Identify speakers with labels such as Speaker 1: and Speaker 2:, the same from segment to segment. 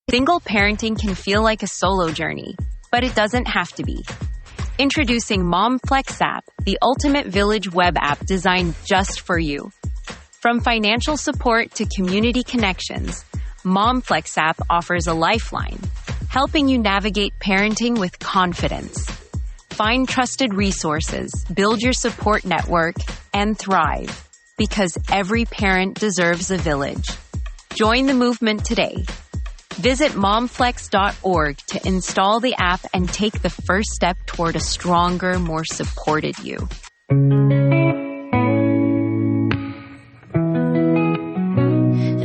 Speaker 1: Single parenting can feel like a solo journey, but it doesn't have to be. Introducing MomFlex app, the ultimate village web app designed just for you. From financial support to community connections, MomFlex app offers a lifeline, helping you navigate parenting with confidence. Find trusted resources, build your support network, and thrive, because every parent deserves a village. Join the movement today. Visit momflex.org to install the app and take the first step toward a stronger, more supported you.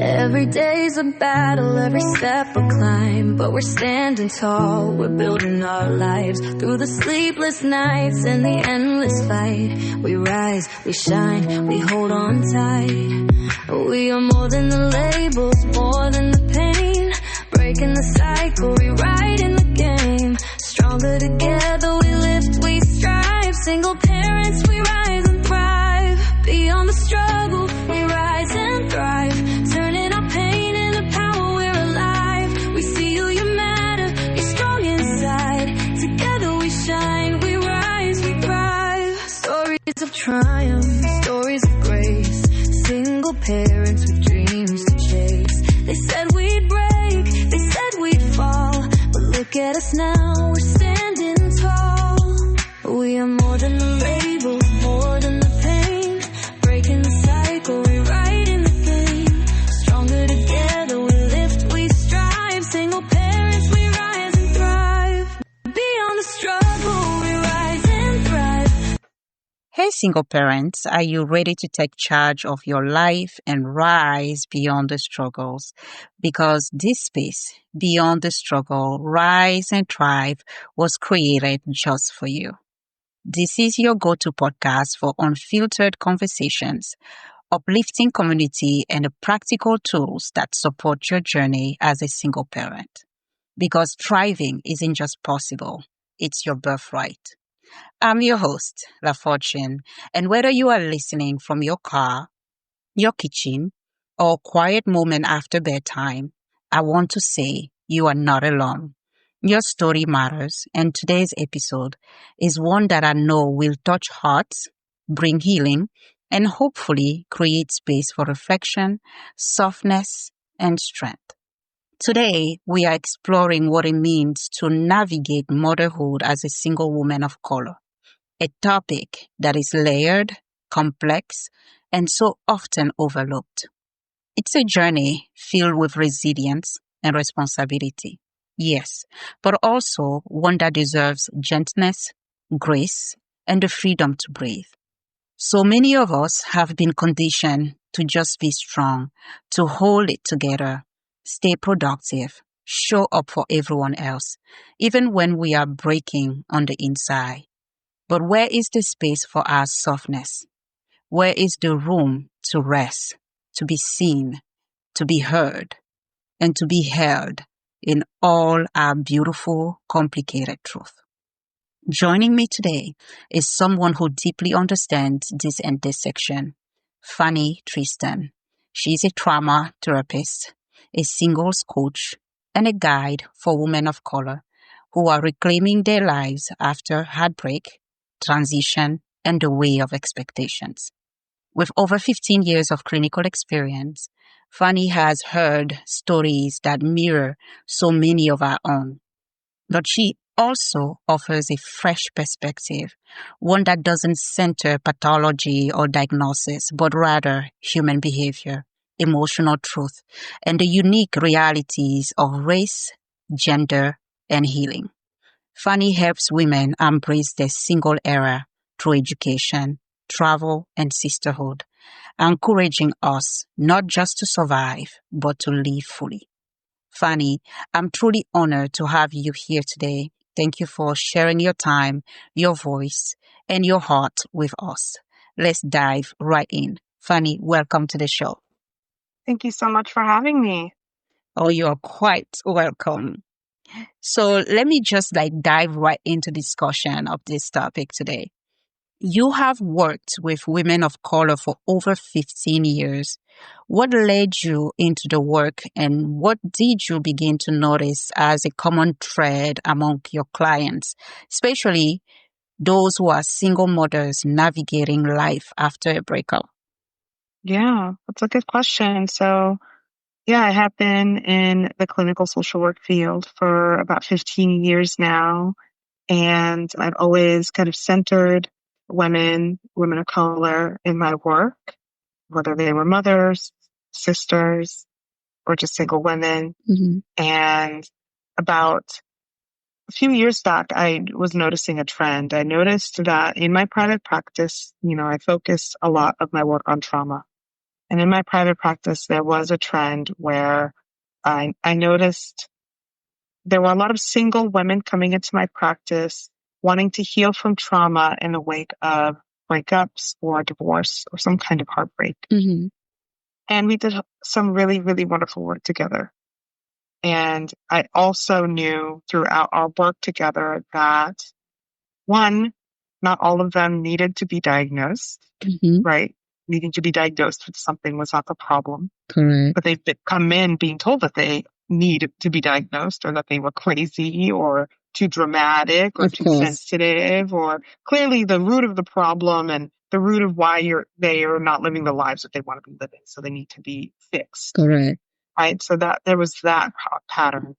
Speaker 2: Every day's a battle, every step a climb, but we're standing tall, we're building our lives. Through the sleepless nights and the endless fight, we rise, we shine, we hold on tight. We are more than the labels, more than the pain, breaking the cycle, rewriting the game. Stronger together, we lift, we strive. Single parents, we rise and thrive. Beyond the struggle, we rise and thrive. Turning our pain into power, we're alive. We see you, you matter, you're strong inside. Together we shine, we rise, we thrive. Stories of triumph, stories of grace. Single parents with dreams to chase. They said we'd break, they said we'd fall, but look at us now, we're standing tall. We are more than the labels, more than the pain, breaking the cycle, rewriting the game. Stronger together, we lift, we strive. Single parents, we rise and thrive. Beyond the struggle, we rise and thrive.
Speaker 3: Hey, single parents, are you ready to take charge of your life and rise beyond the struggles? Because this space, Beyond the Struggle, Rise and Thrive, was created just for you. This is your go-to podcast for unfiltered conversations, uplifting community, and the practical tools that support your journey as a single parent. Because thriving isn't just possible, it's your birthright. I'm your host, La Fortune, and whether you are listening from your car, your kitchen, or quiet moment after bedtime, I want to say you are not alone. Your story matters, and today's episode is one that I know will touch hearts, bring healing, and hopefully create space for reflection, softness, and strength. Today, we are exploring what it means to navigate motherhood as a single woman of color, a topic that is layered, complex, and so often overlooked. It's a journey filled with resilience and responsibility, yes, but also one that deserves gentleness, grace, and the freedom to breathe. So many of us have been conditioned to just be strong, to hold it together, stay productive, show up for everyone else, even when we are breaking on the inside. But where is the space for our softness? Where is the room to rest, to be seen, to be heard, and to be held in all our beautiful, complicated truth? Joining me today is someone who deeply understands this intersection, Fannie Tristan. She's a trauma therapist, a singles coach, and a guide for women of color who are reclaiming their lives after heartbreak, transition, and the way of expectations. With over 15 years of clinical experience, Fanny has heard stories that mirror so many of our own. But she also offers a fresh perspective, one that doesn't center pathology or diagnosis, but rather human behavior, emotional truth, and the unique realities of race, gender, and healing. Fanny helps women embrace their single era through education, travel, and sisterhood, encouraging us not just to survive, but to live fully. Fanny, I'm truly honored to have you here today. Thank you for sharing your time, your voice, and your heart with us. Let's dive right in. Fanny, welcome to the show.
Speaker 4: Thank you so much for having me.
Speaker 3: Oh, you're quite welcome. So let me just dive right into discussion of this topic today. You have worked with women of color for over 15 years. What led you into the work, and what did you begin to notice as a common thread among your clients, especially those who are single mothers navigating life after a breakup?
Speaker 4: Yeah, that's a good question. So, yeah, I have been in the clinical social work field for about 15 years now. And I've always kind of centered women of color in my work, whether they were mothers, sisters, or just single women.
Speaker 3: Mm-hmm.
Speaker 4: And about a few years back, I was noticing a trend. I noticed that in my private practice, I focus a lot of my work on trauma. And in my private practice, there was a trend where I noticed there were a lot of single women coming into my practice wanting to heal from trauma in the wake of breakups or divorce or some kind of heartbreak.
Speaker 3: Mm-hmm.
Speaker 4: And we did some really, really wonderful work together. And I also knew throughout our work together that one, not all of them needed to be diagnosed,
Speaker 3: Mm-hmm.
Speaker 4: right? Needing to be diagnosed with something was not the problem.
Speaker 3: Correct.
Speaker 4: But they've come in being told that they need to be diagnosed or that they were crazy or too dramatic or
Speaker 3: Of
Speaker 4: too
Speaker 3: course.
Speaker 4: sensitive or clearly the root of the problem and the root of why they are not living the lives that they want to be living. So they need to be fixed.
Speaker 3: Correct.
Speaker 4: Right. So that there was that pattern.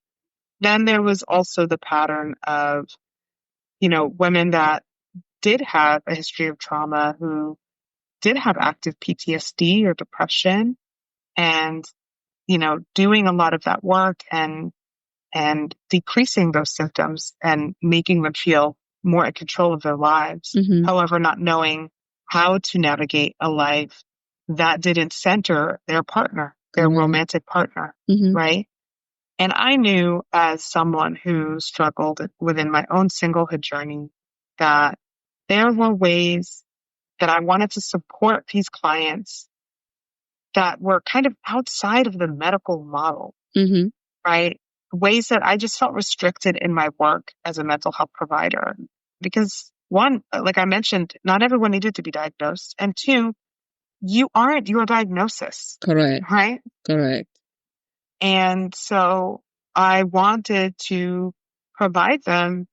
Speaker 4: Then there was also the pattern of, women that did have a history of trauma who did have active PTSD or depression and doing a lot of that work and decreasing those symptoms and making them feel more in control of their lives.
Speaker 3: Mm-hmm.
Speaker 4: However, not knowing how to navigate a life that didn't center their partner, their romantic partner,
Speaker 3: Mm-hmm.
Speaker 4: right? And I knew as someone who struggled within my own singlehood journey that there were ways that I wanted to support these clients that were kind of outside of the medical model,
Speaker 3: Mm-hmm.
Speaker 4: right? Ways that I just felt restricted in my work as a mental health provider. Because one, like I mentioned, not everyone needed to be diagnosed. And two, you aren't your diagnosis.
Speaker 3: Correct.
Speaker 4: Right?
Speaker 3: Correct.
Speaker 4: And so I wanted to provide them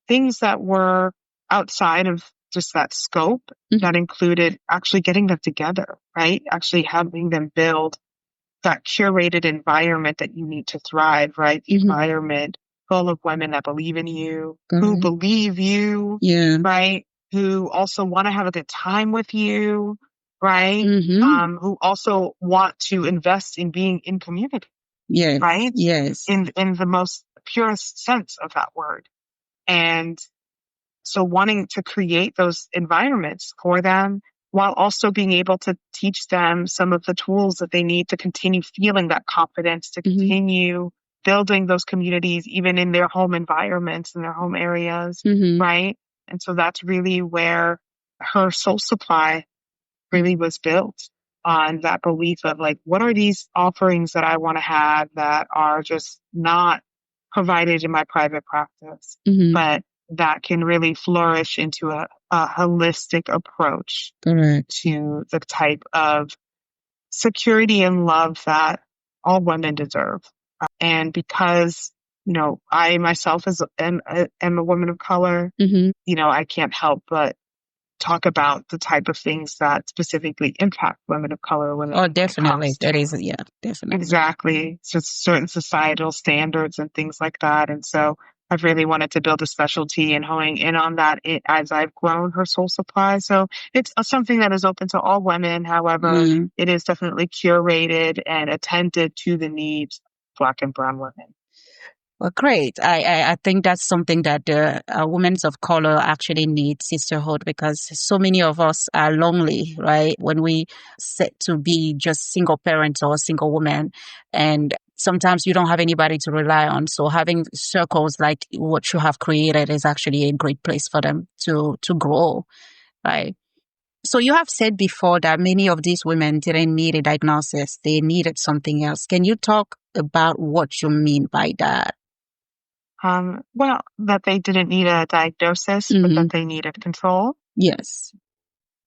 Speaker 4: things that were outside of just that scope that included actually getting them together, right? Actually having them build that curated environment that you need to thrive, right? The environment full of women that believe in you, who believe you, right? Who also want to have a good time with you, right? Who also want to invest in being in community, right?
Speaker 3: Yes.
Speaker 4: In the most purest sense of that word. And so wanting to create those environments for them while also being able to teach them some of the tools that they need to continue feeling that confidence, to continue building those communities, even in their home environments, in their home areas, right? And so that's really where her soul supply really was built on that belief of like, what are these offerings that I want to have that are just not provided in my private practice, but that can really flourish into a holistic approach to the type of security and love that all women deserve. And because, I myself am a woman of color, I can't help but talk about the type of things that specifically impact women of color when
Speaker 3: definitely. That is, definitely.
Speaker 4: Exactly. Just certain societal standards and things like that. And so I've really wanted to build a specialty and honing in on that as I've grown her soul supply. So it's something that is open to all women. However, it is definitely curated and attended to the needs of Black and Brown women.
Speaker 3: Well, great. I think that's something that the women of color actually need, sisterhood, because so many of us are lonely, right? When we set to be just single parents or single women, and sometimes you don't have anybody to rely on. So having circles like what you have created is actually a great place for them to grow, right? So you have said before that many of these women didn't need a diagnosis. They needed something else. Can you talk about what you mean by that?
Speaker 4: Well, that they didn't need a diagnosis, but that they needed control.
Speaker 3: Yes.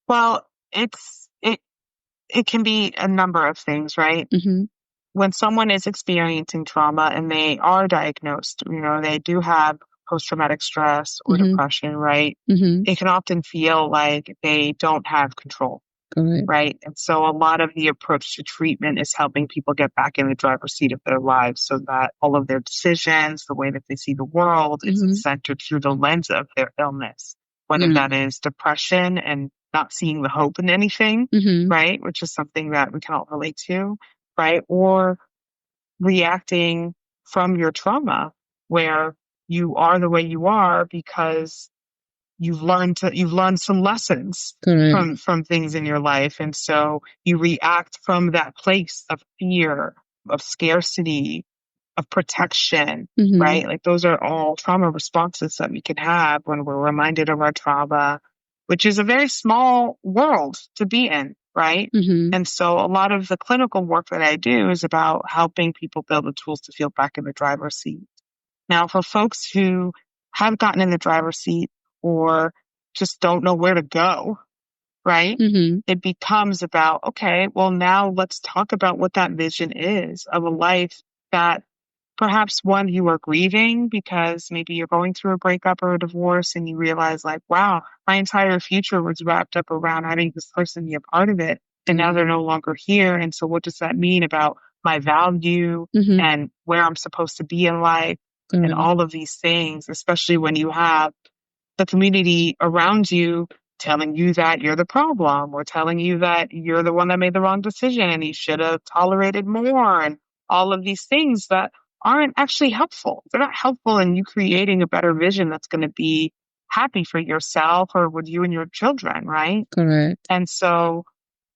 Speaker 4: Well, it can be a number of things, right?
Speaker 3: Mm-hmm.
Speaker 4: When someone is experiencing trauma and they are diagnosed, they do have post-traumatic stress or
Speaker 3: Mm-hmm.
Speaker 4: depression, right?
Speaker 3: Mm-hmm.
Speaker 4: It can often feel like they don't have control,
Speaker 3: Correct.
Speaker 4: right? And so a lot of the approach to treatment is helping people get back in the driver's seat of their lives so that all of their decisions, the way that they see the world,
Speaker 3: Mm-hmm.
Speaker 4: is centered through the lens of their illness, whether
Speaker 3: Mm-hmm.
Speaker 4: that is depression and not seeing the hope in anything,
Speaker 3: Mm-hmm.
Speaker 4: right? Which is something that we can all relate to, right? Or reacting from your trauma where you are the way you are because you've learned some lessons
Speaker 3: Correct.
Speaker 4: from things in your life. And so you react from that place of fear, of scarcity, of protection,
Speaker 3: Mm-hmm.
Speaker 4: right? Like those are all trauma responses that we can have when we're reminded of our trauma, which is a very small world to be in, right?
Speaker 3: Mm-hmm.
Speaker 4: And so a lot of the clinical work that I do is about helping people build the tools to feel back in the driver's seat. Now, for folks who have gotten in the driver's seat or just don't know where to go, right?
Speaker 3: Mm-hmm.
Speaker 4: It becomes about, okay, well, now let's talk about what that vision is of a life that perhaps one you are grieving because maybe you're going through a breakup or a divorce and you realize like, wow, my entire future was wrapped up around having this person be a part of it. And now they're no longer here. And so what does that mean about my value
Speaker 3: Mm-hmm.
Speaker 4: and where I'm supposed to be in life and
Speaker 3: Correct.
Speaker 4: all of these things, especially when you have the community around you telling you that you're the problem or telling you that you're the one that made the wrong decision and you should have tolerated more and all of these things that aren't actually helpful. They're not helpful in you creating a better vision that's going to be happy for yourself or with you and your children, right?
Speaker 3: Correct.
Speaker 4: And so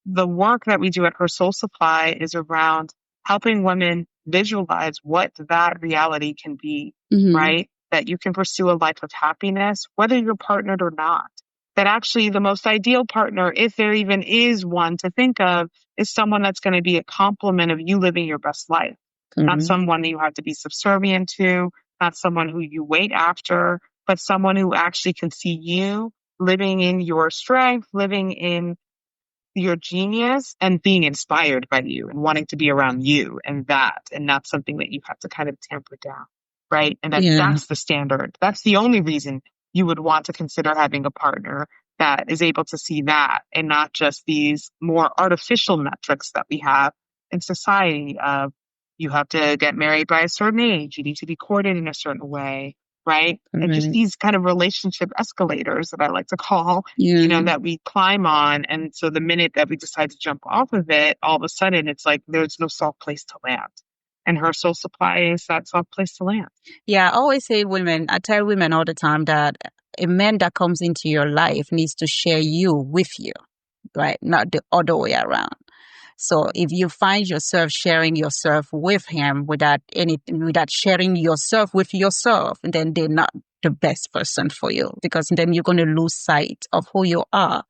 Speaker 4: the work that we do at Her Soul Supply is around helping women visualize what that reality can be,
Speaker 3: Mm-hmm.
Speaker 4: right? That you can pursue a life of happiness, whether you're partnered or not. That actually the most ideal partner, if there even is one to think of, is someone that's going to be a complement of you living your best life. Not
Speaker 3: Correct.
Speaker 4: someone that you have to be subservient to, not someone who you wait after, but someone who actually can see you living in your strength, living in your genius and being inspired by you and wanting to be around you and not something that you have to kind of tamper down, right? And
Speaker 3: Yeah.
Speaker 4: that's the standard. That's the only reason you would want to consider having a partner that is able to see that and not just these more artificial metrics that we have in society of you have to get married by a certain age, you need to be courted in a certain way, right? And just
Speaker 3: Correct.
Speaker 4: these kind of relationship escalators that I like to call,
Speaker 3: Yeah.
Speaker 4: that we climb on. And so the minute that we decide to jump off of it, all of a sudden it's like there's no soft place to land. And Her Soul Supply is that soft place to land.
Speaker 3: Yeah. I tell women all the time that a man that comes into your life needs to share you with you, right? Not the other way around. So if you find yourself sharing yourself with him without sharing yourself with yourself, then they're not the best person for you because then you're going to lose sight of who you are.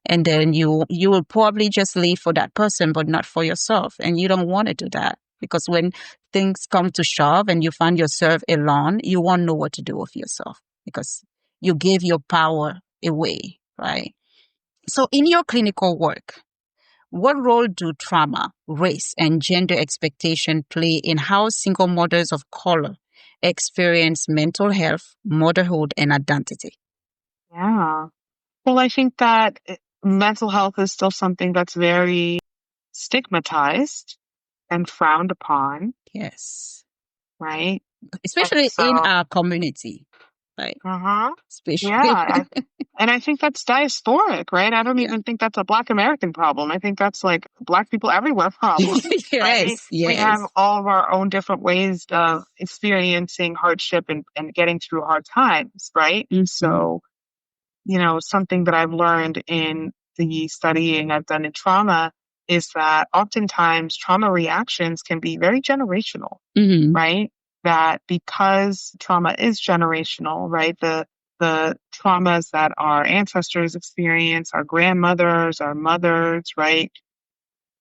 Speaker 3: And then you will probably just live for that person, but not for yourself. And you don't want to do that because when things come to shove and you find yourself alone, you won't know what to do with yourself because you gave your power away, right? So in your clinical work, what role do trauma, race, and gender expectation play in how single mothers of color experience mental health, motherhood, and identity?
Speaker 4: Yeah. Well, I think that mental health is still something that's very stigmatized and frowned upon,
Speaker 3: Yes.
Speaker 4: right? And
Speaker 3: Especially in
Speaker 4: so,
Speaker 3: our community, right?
Speaker 4: uh-huh.
Speaker 3: Especially.
Speaker 4: Yeah. And I think that's diasporic, right? I don't
Speaker 3: Yeah.
Speaker 4: even think that's a Black American problem. I think that's like Black people everywhere problem, right?
Speaker 3: Yes,
Speaker 4: We have
Speaker 3: yes.
Speaker 4: all of our own different ways of experiencing hardship and getting through hard times, right?
Speaker 3: Mm-hmm.
Speaker 4: So, something that I've learned in the studying I've done in trauma is that oftentimes trauma reactions can be very generational,
Speaker 3: Mm-hmm.
Speaker 4: right? That because trauma is generational, right? The traumas that our ancestors experience, our grandmothers, our mothers, right?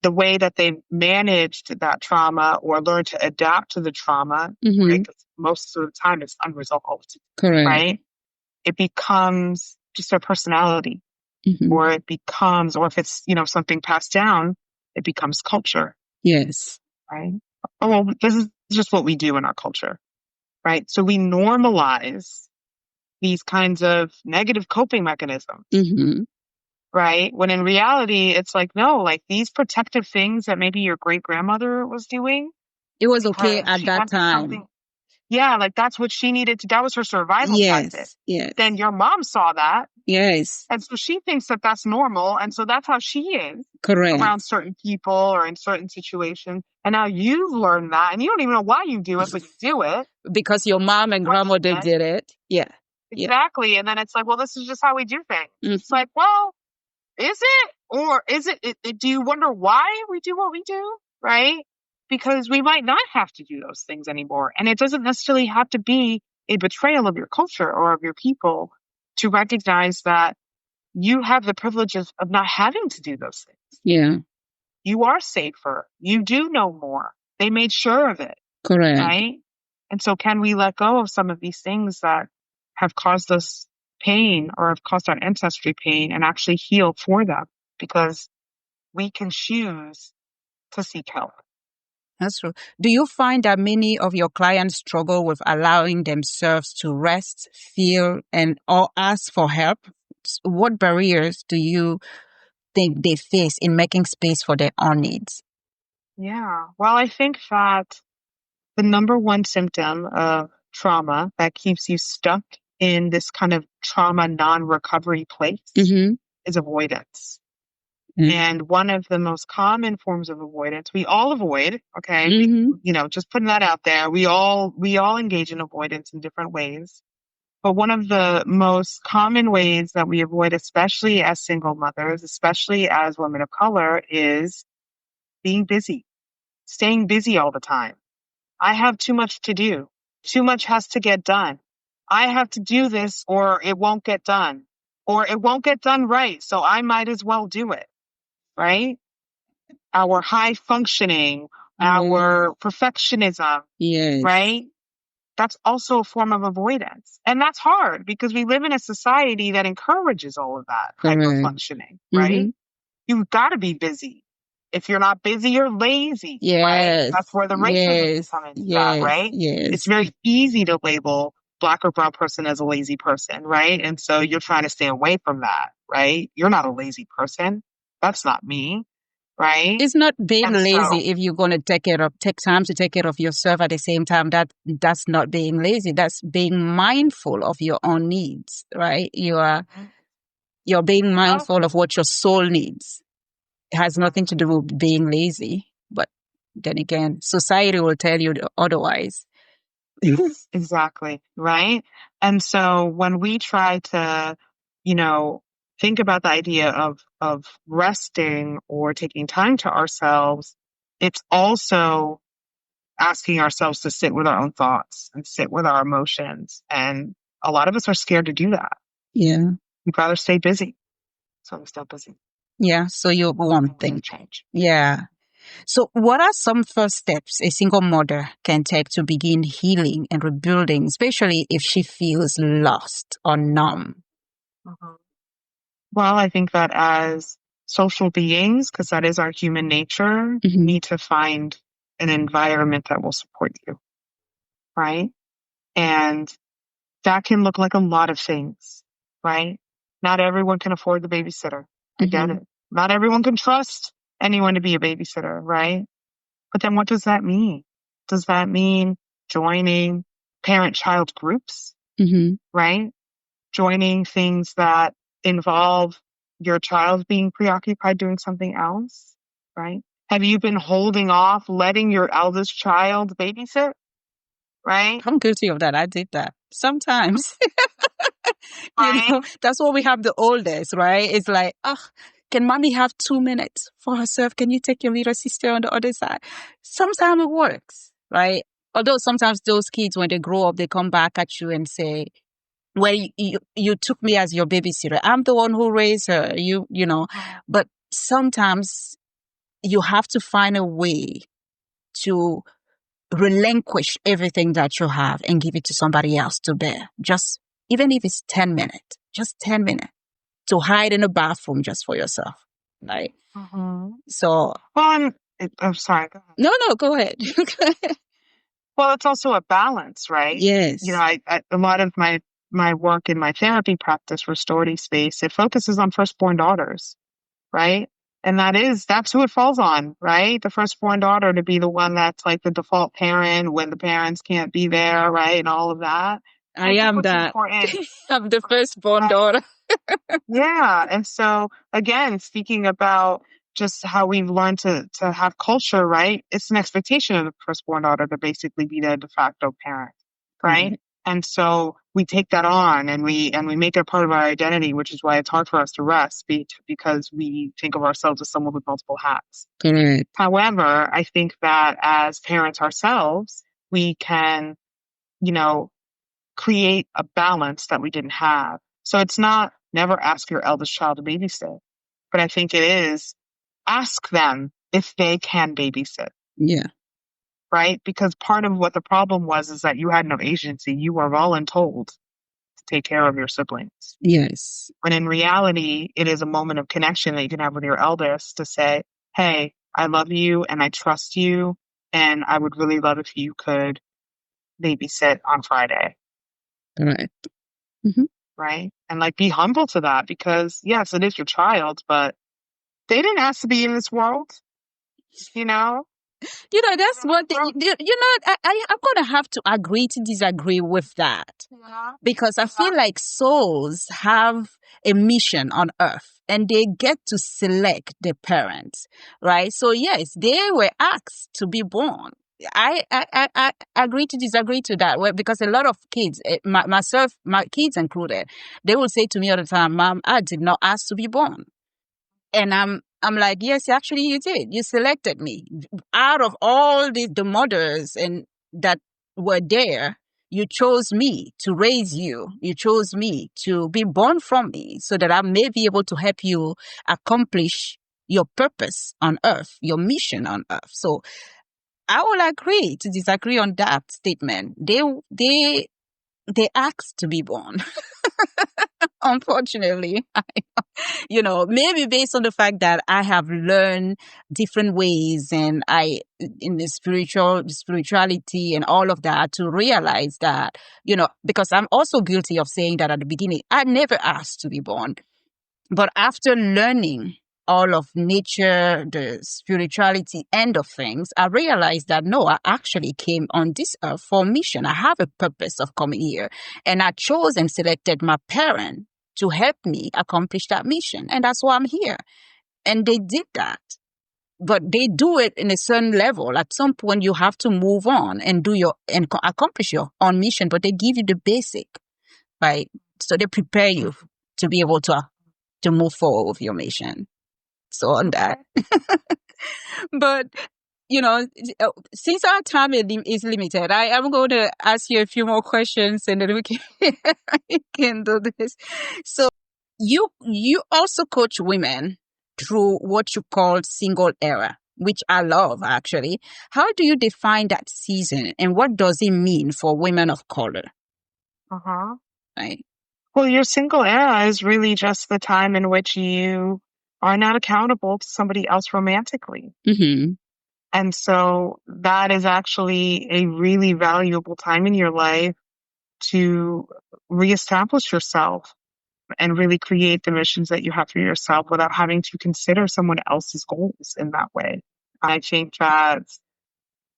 Speaker 4: The way that they've managed that trauma or learned to adapt to the trauma,
Speaker 3: Mm-hmm.
Speaker 4: right? 'Cause most of the time it's unresolved,
Speaker 3: Correct.
Speaker 4: right? It becomes just their personality. or it becomes, or if it's, something passed down, it becomes culture,
Speaker 3: Yes.
Speaker 4: right? Oh, well, this is just what we do in our culture, right? So we normalize these kinds of negative coping mechanisms, right? When in reality, it's like, no, like these protective things that maybe your great grandmother was doing.
Speaker 3: It was okay
Speaker 4: because
Speaker 3: at
Speaker 4: she
Speaker 3: that
Speaker 4: wanted
Speaker 3: time.
Speaker 4: something. Yeah, like that's what she needed to, that was her survival tactic.
Speaker 3: Yes.
Speaker 4: Then your mom saw that.
Speaker 3: Yes.
Speaker 4: And so she thinks that that's normal. And so that's how she is
Speaker 3: Correct.
Speaker 4: around certain people or in certain situations. And now you've learned that and you don't even know why you do it, but you do it.
Speaker 3: Because your mom and grandmother did it. Yeah.
Speaker 4: Exactly. Yeah. And then it's like, well, this is just how we do things. It's like, well, is it? Or is it, do you wonder why we do what we do? Right? Because we might not have to do those things anymore. And it doesn't necessarily have to be a betrayal of your culture or of your people to recognize that you have the privilege of not having to do those things.
Speaker 3: Yeah.
Speaker 4: You are safer. You do know more. They made sure of it.
Speaker 3: Correct.
Speaker 4: Right? And so can we let go of some of these things that have caused us pain or have caused our ancestry pain and actually heal for them? Because we can choose to seek help.
Speaker 3: That's true. Do you find that many of your clients struggle with allowing themselves to rest, feel, or ask for help? What barriers do you think they face in making space for their own needs?
Speaker 4: Yeah. Well, I think that the number one symptom of trauma that keeps you stuck in this kind of trauma non-recovery place is avoidance. And one of the most common forms of avoidance, we all avoid, okay? Just putting that out there. We all engage in avoidance in different ways. But one of the most common ways that we avoid, especially as single mothers, especially as women of color, is being busy, staying busy all the time. I have too much to do. Too much has to get done. I have to do this or it won't get done. Or it won't get done right, so I might as well do it. Right? Our high functioning, our perfectionism, right? That's also a form of avoidance. And that's hard because we live in a society that encourages all of that hyper functioning, right? You've got to be busy. If you're not busy, you're lazy, right? That's where the racism comes into that, right? It's very easy to label Black or brown person as a lazy person, right? And so you're trying to stay away from that, right? You're not a lazy person. That's not me. Right?
Speaker 3: It's not being lazy if you're going to take time to take care of yourself at the same time. That's not being lazy. That's being mindful of your own needs, right? You're being mindful of what your soul needs. It has nothing to do with being lazy. But then again, society will tell you otherwise.
Speaker 4: Exactly. Right? And so when we try to, think about the idea of resting or taking time to ourselves, it's also asking ourselves to sit with our own thoughts and sit with our emotions. And a lot of us are scared to do that.
Speaker 3: Yeah.
Speaker 4: We'd rather stay busy. So I'm still busy.
Speaker 3: Yeah. So you're one thing. Change. Yeah. So what are some first steps a single mother can take to begin healing and rebuilding, especially if she feels lost or numb?
Speaker 4: Well, I think that as social beings, because that is our human nature, you need to find an environment that will support you, right? And that can look like a lot of things, right? Not everyone can afford the babysitter. I get it. Not everyone can trust anyone to be a babysitter, right? But then what does that mean? Does that mean joining parent-child groups, right? Joining things that involve your child being preoccupied doing something else, right? Have you been holding off letting your eldest child babysit, right?
Speaker 3: I'm guilty of that. I did that sometimes. That's why we have the oldest, right? It's like, can mommy have 2 minutes for herself? Can you take your little sister on the other side? Sometimes it works, right? Although sometimes those kids, when they grow up, they come back at you and say, well, you took me as your babysitter. I'm the one who raised her, but sometimes you have to find a way to relinquish everything that you have and give it to somebody else to bear. Just, even if it's 10 minutes, just 10 minutes. to hide in a bathroom just for yourself, right?
Speaker 4: Mm-hmm.
Speaker 3: So,
Speaker 4: Well, I'm sorry. Go ahead.
Speaker 3: no, go ahead.
Speaker 4: Well, it's also a balance, right? You know,
Speaker 3: Yes.
Speaker 4: I a lot of my work in my therapy practice, restorative space, it focuses on firstborn daughters, right? And that's who it falls on, right? The firstborn daughter to be the one that's like the default parent when the parents can't be there, right? And all of that.
Speaker 3: I
Speaker 4: I think
Speaker 3: am
Speaker 4: what's
Speaker 3: that.
Speaker 4: important,
Speaker 3: I'm the firstborn
Speaker 4: right?
Speaker 3: daughter.
Speaker 4: Yeah. And so again, speaking about just how we've learned to have culture, right? It's an expectation of the firstborn daughter to basically be the de facto parent, right?
Speaker 3: Right.
Speaker 4: And so we take that on and we make it part of our identity, which is why it's hard for us to rest because we think of ourselves as someone with multiple hats.
Speaker 3: Correct.
Speaker 4: However, I think that as parents ourselves, we can, you know, create a balance that we didn't have. So it's not never ask your eldest child to babysit, but I think it is ask them if they can babysit,
Speaker 3: Yeah.
Speaker 4: right? Because part of what the problem was is that you had no agency. You were voluntold to take care of your siblings.
Speaker 3: Yes.
Speaker 4: When in reality, it is a moment of connection that you can have with your eldest to say, hey, I love you and I trust you. And I would really love if you could babysit on Friday.
Speaker 3: Correct. Mm-hmm.
Speaker 4: Right. And like be humble to that because yes, it is your child, but they didn't ask to be in this world, you know?
Speaker 3: That's one thing. I'm going to have to agree to disagree with that
Speaker 4: Yeah.
Speaker 3: because I feel like souls have a mission on earth and they get to select their parents, right? So yes, they were asked to be born. I agree to disagree to that because a lot of kids, myself, my kids included, they will say to me all the time, Mom, I did not ask to be born. And I'm like, yes, actually you did. You selected me. Out of all the mothers and that were there, you chose me to raise you. You chose me to be born from me so that I may be able to help you accomplish your purpose on earth, your mission on earth. So I will agree to disagree on that statement. They asked to be born. Unfortunately, maybe based on the fact that I have learned different ways and in the spirituality and all of that to realize that, because I'm also guilty of saying that at the beginning, I never asked to be born. But after learning all of nature, the spirituality end of things, I realized that no, I actually came on this earth for a mission. I have a purpose of coming here. And I chose and selected my parent to help me accomplish that mission. And that's why I'm here. And they did that. But they do it in a certain level. At some point, you have to move on and accomplish your own mission. But they give you the basic, right? So they prepare you to be able to move forward with your mission. So on that. But, since our time is limited, I am going to ask you a few more questions and then we can do this. So you also coach women through what you call single era, which I love actually. How do you define that season and what does it mean for women of color?
Speaker 4: Uh-huh.
Speaker 3: Right.
Speaker 4: Well, your single era is really just the time in which you are not accountable to somebody else romantically.
Speaker 3: Mm-hmm.
Speaker 4: And so that is actually a really valuable time in your life to reestablish yourself and really create the missions that you have for yourself without having to consider someone else's goals in that way. I think that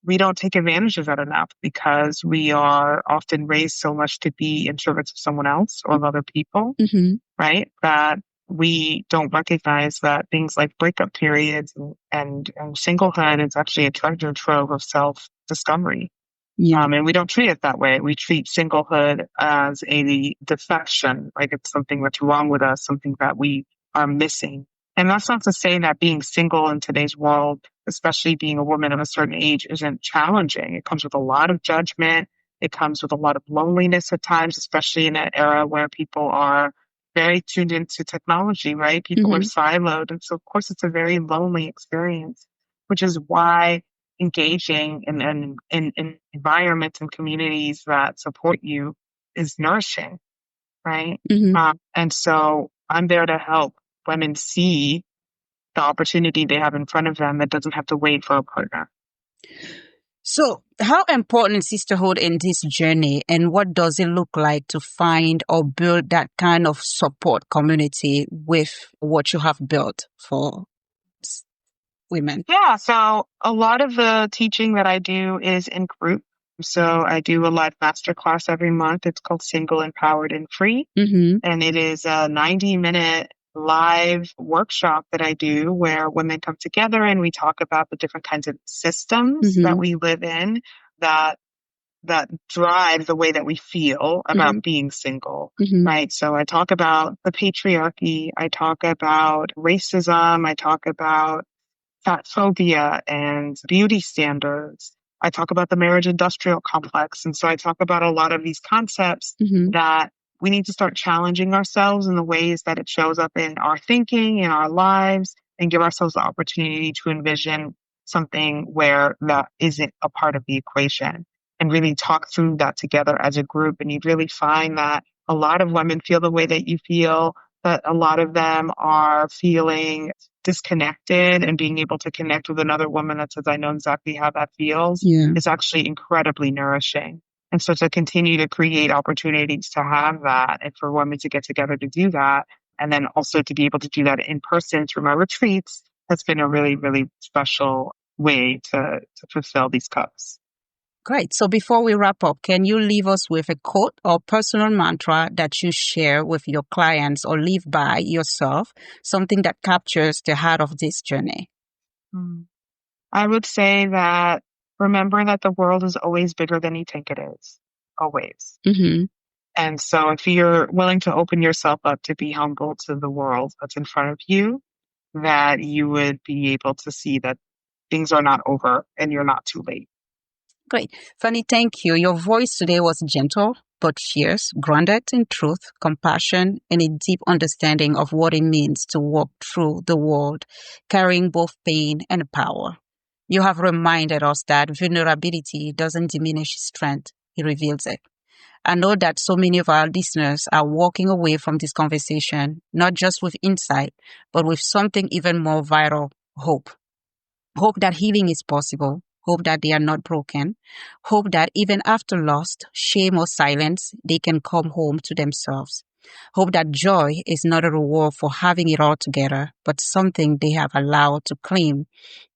Speaker 4: we don't take advantage of that enough because we are often raised so much to be in service of someone else or of other people,
Speaker 3: Mm-hmm.
Speaker 4: right? That we don't recognize that things like breakup periods and singlehood is actually a treasure trove of self-discovery.
Speaker 3: Yeah.
Speaker 4: And we don't treat it that way. We treat singlehood as a defection, like it's something that's wrong with us, something that we are missing. And that's not to say that being single in today's world, especially being a woman of a certain age, isn't challenging. It comes with a lot of judgment. It comes with a lot of loneliness at times, especially in an era where people are very tuned into technology, right? People are siloed. And so, of course, it's a very lonely experience, which is why engaging in environments and communities that support you is nourishing, right?
Speaker 3: Mm-hmm.
Speaker 4: And so I'm there to help women see the opportunity they have in front of them that doesn't have to wait for a partner.
Speaker 3: So how important is sisterhood in this journey, and what does it look like to find or build that kind of support community with what you have built for women?
Speaker 4: Yeah, so a lot of the teaching that I do is in group. So I do a live masterclass every month. It's called Single, Empowered, and Free.
Speaker 3: Mm-hmm.
Speaker 4: And it is a 90-minute live workshop that I do where women come together and we talk about the different kinds of systems that we live in that drive the way that we feel about being single, right? So I talk about the patriarchy, I talk about racism, I talk about fat phobia and beauty standards. I talk about the marriage industrial complex. And so I talk about a lot of these concepts that we need to start challenging ourselves in the ways that it shows up in our thinking, in our lives, and give ourselves the opportunity to envision something where that isn't a part of the equation, and really talk through that together as a group. And you'd really find that a lot of women feel the way that you feel, that a lot of them are feeling disconnected, and being able to connect with another woman that says, I know exactly how that feels, is actually incredibly nourishing. And so to continue to create opportunities to have that, and for women to get together to do that, and then also to be able to do that in person through my retreats, has been a really, really special way to fulfill these cups.
Speaker 3: Great. So before we wrap up, can you leave us with a quote or personal mantra that you share with your clients or live by yourself, something that captures the heart of this journey?
Speaker 4: I would say that remember that the world is always bigger than you think it is. Always. And so if you're willing to open yourself up to be humble to the world that's in front of you, that you would be able to see that things are not over and you're not too late.
Speaker 3: Great. Fanny, thank you. Your voice today was gentle but fierce, grounded in truth, compassion, and a deep understanding of what it means to walk through the world, carrying both pain and power. You have reminded us that vulnerability doesn't diminish strength, it reveals it. I know that so many of our listeners are walking away from this conversation, not just with insight, but with something even more vital, hope. Hope that healing is possible. Hope that they are not broken. Hope that even after loss, shame, or silence, they can come home to themselves. Hope that joy is not a reward for having it all together, but something they have allowed to claim,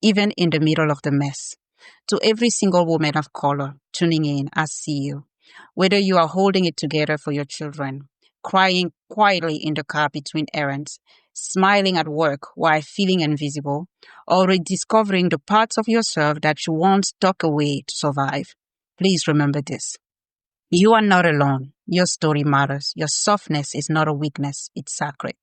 Speaker 3: even in the middle of the mess. To every single woman of color tuning in, I see you. Whether you are holding it together for your children, crying quietly in the car between errands, smiling at work while feeling invisible, or rediscovering the parts of yourself that you once tucked away to survive, please remember this. You are not alone. Your story matters. Your softness is not a weakness. It's sacred.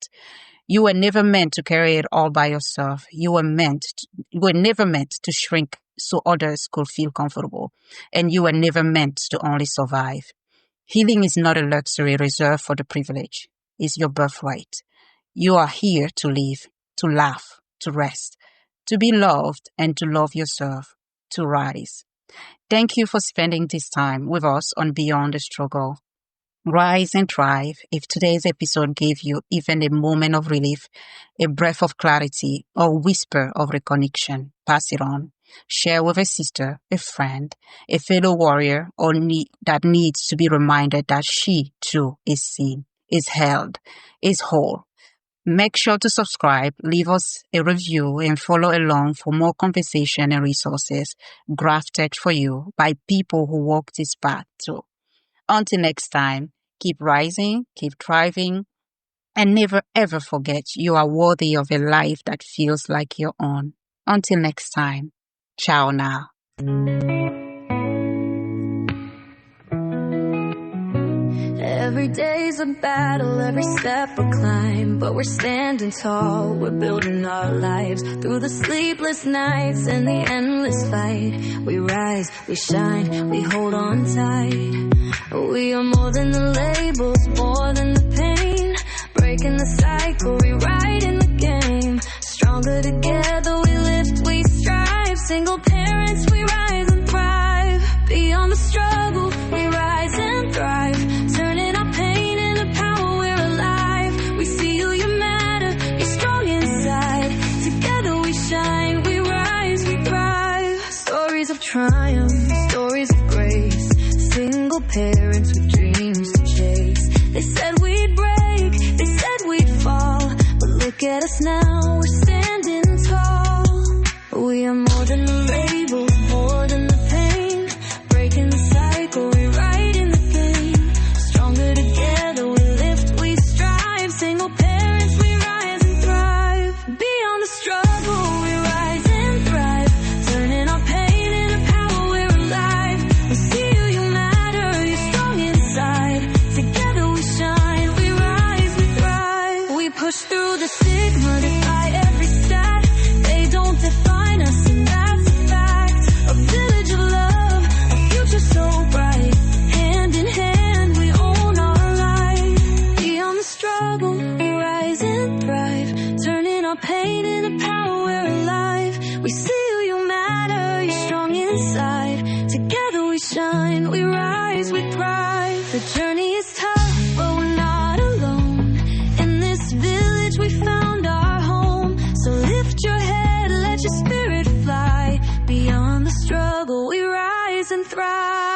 Speaker 3: You were never meant to carry it all by yourself. You were never meant to shrink so others could feel comfortable. And you were never meant to only survive. Healing is not a luxury reserved for the privileged. It's your birthright. You are here to live, to laugh, to rest, to be loved, and to love yourself, to rise. Thank you for spending this time with us on Beyond the Struggle. Rise and thrive. If today's episode gave you even a moment of relief, a breath of clarity, or a whisper of reconnection, pass it on. Share with a sister, a friend, a fellow warrior, or that needs to be reminded that she, too, is seen, is held, is whole. Make sure to subscribe, leave us a review, and follow along for more conversation and resources crafted for you by people who walk this path too. Until next time, keep rising, keep thriving, and never ever forget you are worthy of a life that feels like your own. Until next time, ciao now.
Speaker 2: Every day's a battle, every step a climb, but we're standing tall, we're building our lives. Through the sleepless nights and the endless fight, we rise, we shine, we hold on tight. We are more than the labels, more than the pain, breaking the cycle, rewriting the game. Stronger together, we lift, we strive. Single parents, we rise and thrive. Beyond the struggle, we rise and thrive. Turning our pain into power, we're alive. We see you. dreams to chase. They said we'd break, they said we'd fall, but look at us now, we're standing tall. We are more than the labels, more than the pain, breaking the cycle, rewriting the game. Stronger together, we lift, we strive. Single parents, we rise and thrive. Beyond the struggle, we rise and thrive. Turning our pain into power, we're alive. We see you, you matter, you're strong inside. Together we shine, we rise, we thrive. We push through the stigma, defy every stat. They don't define us, and that's a fact. A village of love, a future so bright. Hand in hand, we own our life. Beyond the struggle, we rise and thrive. Turning our pain into power, we're alive. We see you, you matter, you're strong inside. Together we shine, we rise, we thrive. The journey is tough, but we're not alone. In this village we found our home. So lift your head, let your spirit fly. Beyond the struggle, we rise and thrive.